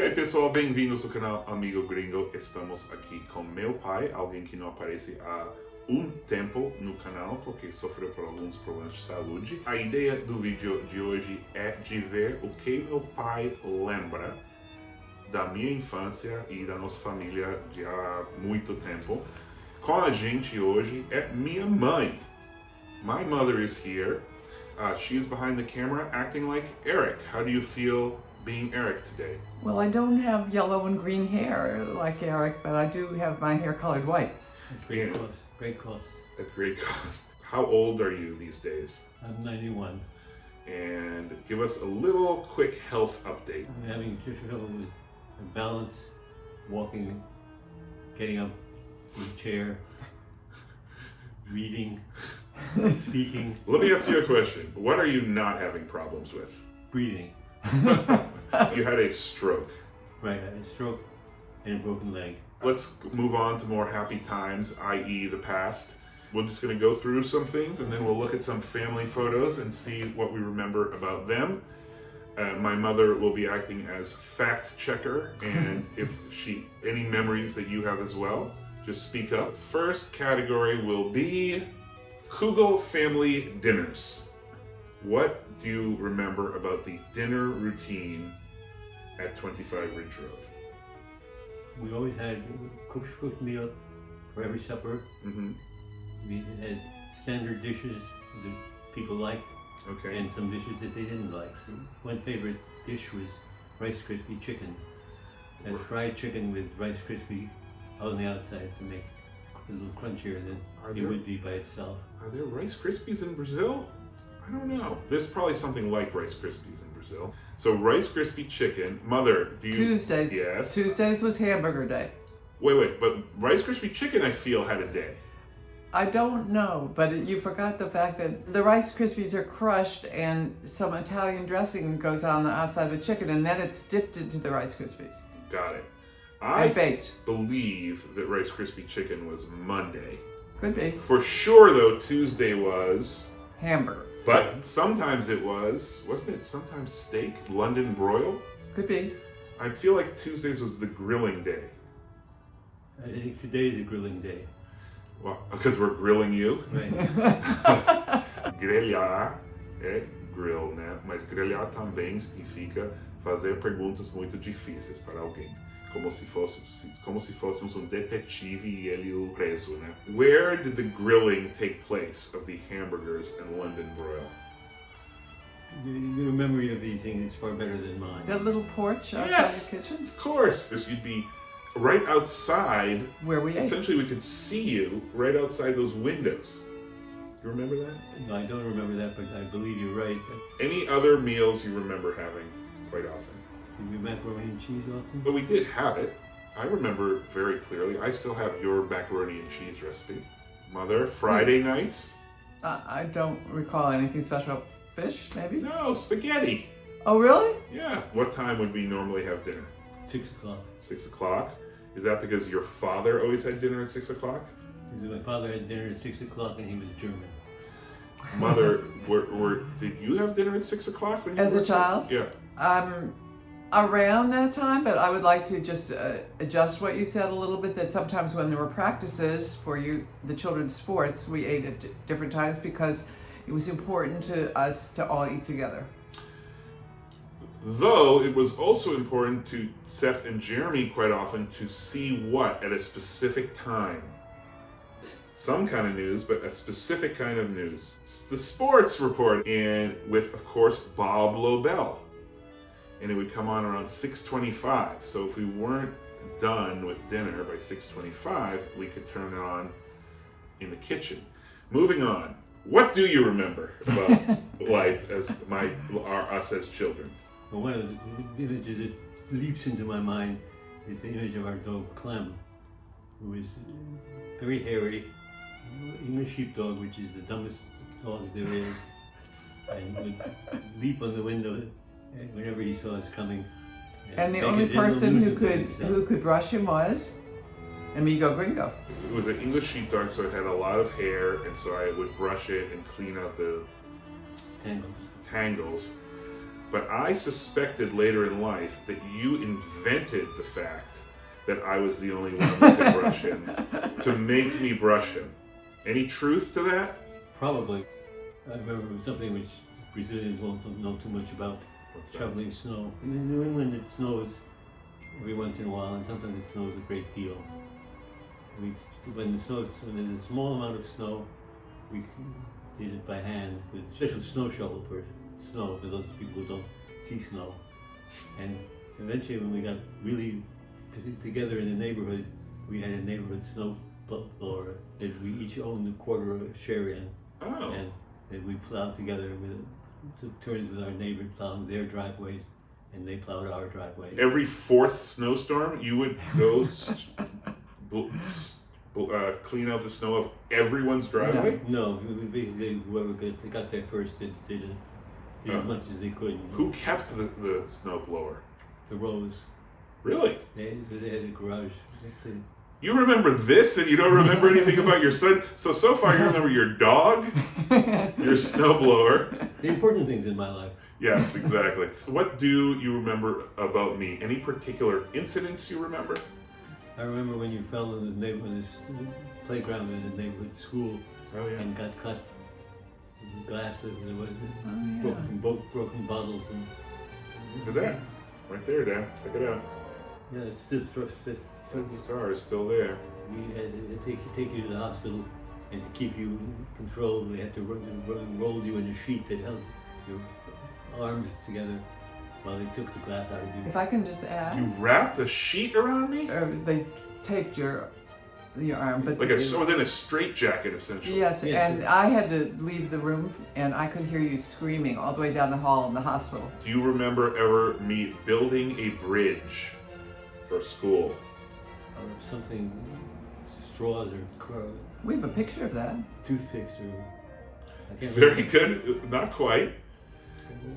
E aí pessoal, bem-vindos ao canal Amigo Gringo. Estamos aqui com meu pai, alguém que não aparece há um tempo no canal porque sofreu por alguns problemas de saúde. A ideia do vídeo de hoje é de ver o que meu pai lembra da minha infância e da nossa família de há muito tempo. Com a gente hoje é minha mãe. My mother is here. She's behind the camera acting like Eric. How do you feel being Eric today? Well, I don't have yellow and green hair like Eric, but I do have my hair colored white. Great cost. Great cost. At great cost. How old are you these days? I'm 91. And give us a little quick health update. I'm having trouble with balance, walking, getting up from the chair, reading, speaking. Let me ask you a question. What are you not having problems with? Breathing. You had a stroke. Right, I had a stroke and a broken leg. Let's move on to more happy times, i.e. the past. We're just going to go through some things and then we'll look at some family photos and see what we remember about them. My mother will be acting as fact checker, and if any memories that you have as well, just speak up. First category will be Kugel family dinners. What do you remember about the dinner routine at 25 Ridge Road? We always had cooked meal for every supper. Mm-hmm. We had standard dishes that people liked. Okay. And some dishes that they didn't like. One favorite dish was Rice Krispie chicken. And fried chicken with Rice Krispie on the outside to make it a little crunchier than it would be by itself. Are there Rice Krispies in Brazil? I don't know. There's probably something like Rice Krispies in Brazil. So Rice Krispie chicken. Mother, do you... Tuesdays. Yes. Tuesdays was hamburger day. Wait, but Rice Krispie chicken I feel had a day. I don't know, but you forgot the fact that the Rice Krispies are crushed and some Italian dressing goes on the outside of the chicken and then it's dipped into the Rice Krispies. Got it. And baked. Believe that Rice Krispie chicken was Monday. Could be. For sure though, Tuesday was... Hamburger. But sometimes it was, wasn't it sometimes steak? London broil? Could be. I feel like Tuesdays was the grilling day. I think today is a grilling day. Well, because we're grilling you. Right. Grelhar é grill, né? Mas grelhar também significa fazer perguntas muito difíceis para alguém. Como se fôssemos um detetive e ele o preso, né? Where did the grilling take place of the hamburgers and London broil? Your memory of these things is far better than mine. That little porch outside Yes, the kitchen? of course. You'd be right outside. Where we ate. Essentially, we could see you right outside those windows. You remember that? No, I don't remember that, but I believe you're right. Any other meals you remember having quite often? Did we macaroni and cheese often? But we did have it. I remember very clearly. I still have your macaroni and cheese recipe. Mother, Friday nights? I don't recall anything special. Fish, maybe? No, spaghetti. Oh, really? Yeah. What time would we normally have dinner? 6 o'clock. 6 o'clock? Is that because your father always had dinner at 6 o'clock? Because my father had dinner at 6 o'clock and he was German. Mother, did you have dinner at 6 o'clock when you As were a child? Yeah. Around that time, but I would like to just adjust what you said a little bit, that sometimes when there were practices for the children's sports, we ate at different times because it was important to us to all eat together. Though it was also important to Seth and Jeremy quite often to see what at a specific time. Some kind of news, but a specific kind of news. The sports report, and with, of course, Bob Lobel. And it would come on around 6:25. So if we weren't done with dinner by 6:25, we could turn it on in the kitchen. Moving on. What do you remember about life as us as children? Well, one of the images that leaps into my mind is the image of our dog Clem, who was very hairy, English sheepdog, which is the dumbest dog there is, and would leap on the window whenever he saw us coming. And the only person who could brush him was Amigo Gringo. It was an English sheepdog, so it had a lot of hair, and so I would brush it and clean out the Tangles. tangles. But I suspected later in life that you invented the fact that I was the only one who could brush him to make me brush him. Any truth to that? Probably. I remember something which Brazilians won't know too much about. What's that? Shoveling snow. In New England it snows every once in a while, and sometimes it snows a great deal. When there's a small amount of snow, we did it by hand with a special snow shovel for snow, for those people who don't see snow. And eventually when we got really together in the neighborhood, we had a neighborhood snow blower that we each owned a quarter of a share in. Oh. And that we plowed together took turns with our neighbors plowing their driveways, and they plowed our driveway. Every fourth snowstorm, you would go clean out the snow of everyone's driveway? No, basically whoever got there first did as much as they could. Who kept the snow blower? The rows. Really? They had a garage. You remember this and you don't remember anything about your son? So far you remember your dog, your snowblower. The important things in my life. Yes, exactly. So what do you remember about me? Any particular incidents you remember? I remember when you fell in the playground in the neighborhood school and got cut. Glass, broken bottles. And Look at that. Right there, Dad. Check it out. yeah, it's still That scar is still there. We had to take you to the hospital, and to keep you in control, they had to roll you in a sheet that held your arms together while they took the glass out of you. If I can just add, You wrapped a sheet around me? they taped your arm, but Like within a straitjacket, essentially. yes, Yes. and I had to leave the room, and I could hear you screaming all the way down the hall in the hospital. Do you remember ever me building a bridge for school? Or something, straws or We have a picture of that. toothpicks or I can't Very remember. good. Not quite.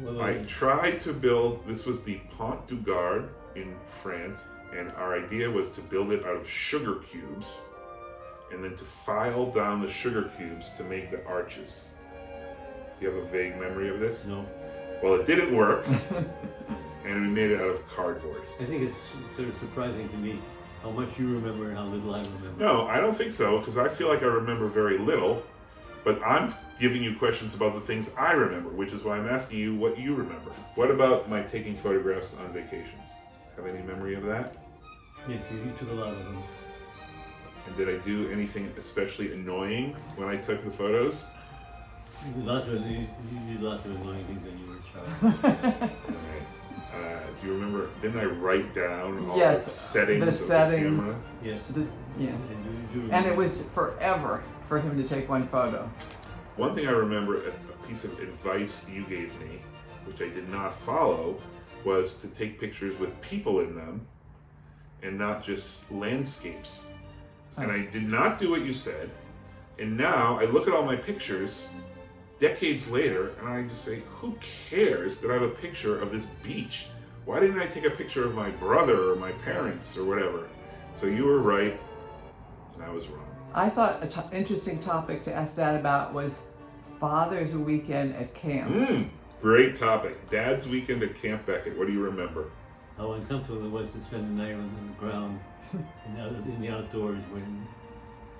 What I was it? tried to build, this was the Pont du Gard in France, and our idea was to build it out of sugar cubes and then to file down the sugar cubes to make the arches. Do you have a vague memory of this? No. Well, it didn't work, and we made it out of cardboard. I think it's sort of surprising to me how much you remember and how little I remember. No, I don't think so, because I feel like I remember very little, but I'm giving you questions about the things I remember, which is why I'm asking you what you remember. What about my taking photographs on vacations? Have any memory of that? Yes, you took a lot of them. And did I do anything especially annoying when I took the photos? You did lots of annoying things when you were a child. Do you remember, didn't I write down all Yes, the settings the of settings. the camera? Yes. Yeah. And it was forever for him to take one photo. One thing I remember, a piece of advice you gave me, which I did not follow, was to take pictures with people in them and not just landscapes. And I did not do what you said. And now I look at all my pictures decades later and I just say, who cares that I have a picture of this beach? Why didn't I take a picture of my brother or my parents or whatever? So you were right and I was wrong. I thought an interesting topic to ask Dad about was Father's Weekend at camp. Great topic. Dad's weekend at Camp Beckett. What do you remember? How uncomfortable it was to spend the night on the ground in the outdoors, when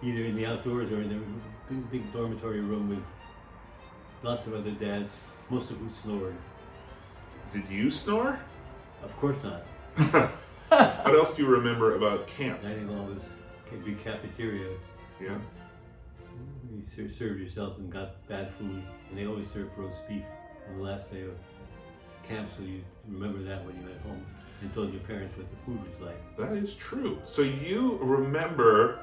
either in the outdoors or in the big dormitory room with lots of other dads, most of who snored. Did you snore? Of course not. What else do you remember about camp? Dining hall was a big cafeteria. Yeah. You served yourself and got bad food, and they always served roast beef on the last day of camp, so you remember that when you went home and told your parents what the food was like. That is true. So you remember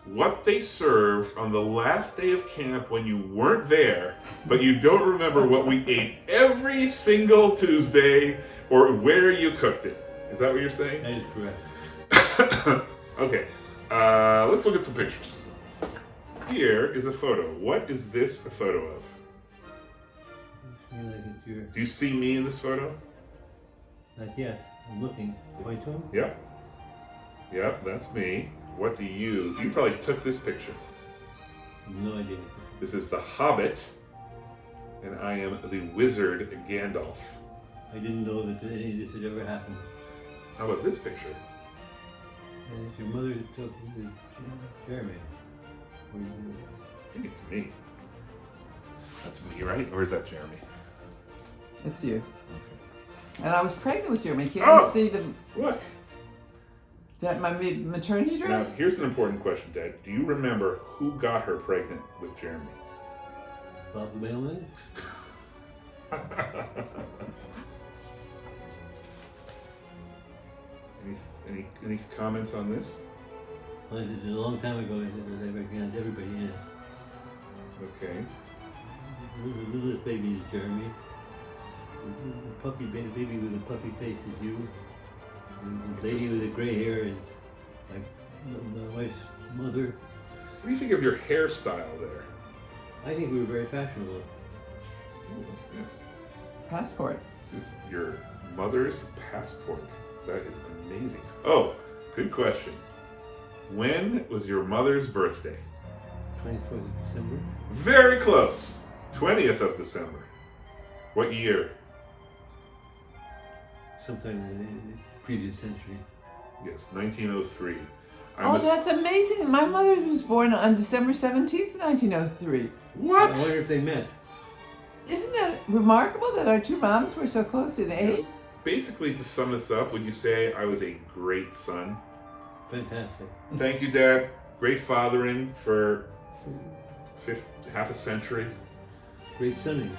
what they served on the last day of camp when you weren't there, but you don't remember what we ate every single Tuesday or where you cooked it. Is that what you're saying? That is correct. Okay, let's look at some pictures. Here is a photo. What is this a photo of? I feel like it's your... Do you see me in this photo? Not yet. I'm looking. Point to him? Yep. Yep, that's me. What do you... You probably took this picture. No idea. This is the Hobbit, and I am the wizard Gandalf. I didn't know that any of this had ever happened. How about this picture? And it's your mother took with Jeremy. I think it's me. That's me, right? Or is that Jeremy? It's you. Okay. And I was pregnant with Jeremy. Can't Oh! you see the Look. that my maternity Now, dress? here's an important question, Dad. Do you remember who got her pregnant with Jeremy? Bob the mailman? Any comments on this? Well, this is a long time ago. I recognized everybody in it. Okay. The littlest baby is Jeremy. The puffy baby with a puffy face is you. The lady with the gray hair is like my wife's mother. What do you think of your hairstyle there? I think we were very fashionable. Oh, what's this? Passport. This is your mother's passport. That is amazing. Oh, good question. When was your mother's birthday? 24th of December. Very close. 20th of December. What year? Sometime in the previous century. Yes, 1903. That's amazing. My mother was born on December 17th, 1903. What? I wonder if they met. Isn't that remarkable that our two moms were so close in age? Basically, to sum this up, would you say I was a great son? Fantastic. Thank you, Dad. Great fathering for half a century. Great sunning.